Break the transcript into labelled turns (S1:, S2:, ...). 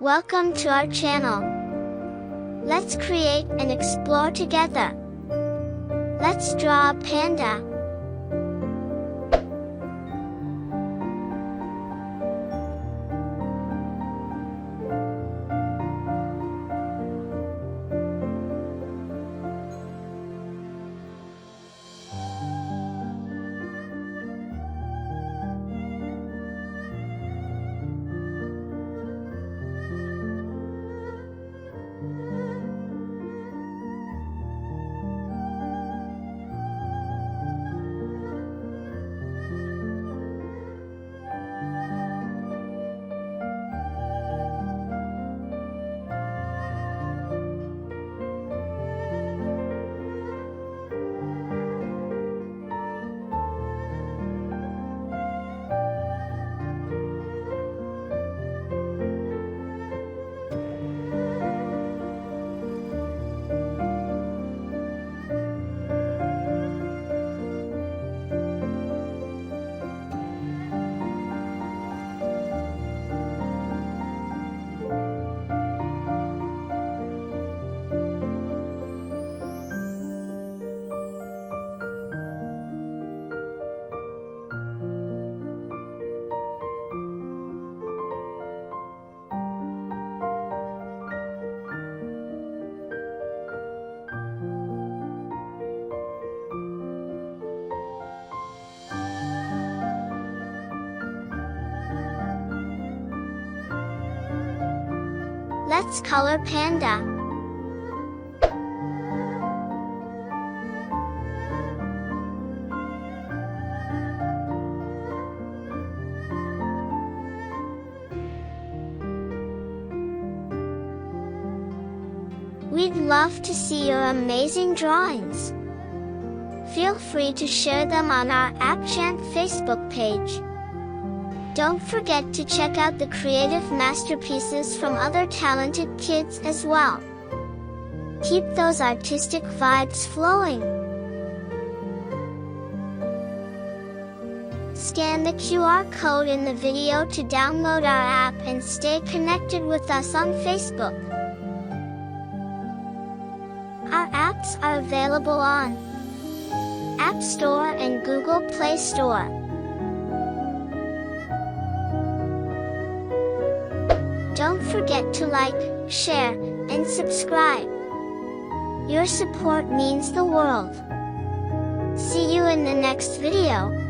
S1: Welcome to our channel. Let's create and explore together. Let's draw a panda. Let's color panda. We'd love to see your amazing drawings. Feel free to share them on our Appchant Facebook page. Don't forget to check out the creative masterpieces from other talented kids as well. Keep those artistic vibes flowing. Scan the QR code in the video to download our app and stay connected with us on Facebook. Our apps are available on App Store and Google Play Store. Don't forget to like, share, and subscribe. Your support means the world. See you in the next video.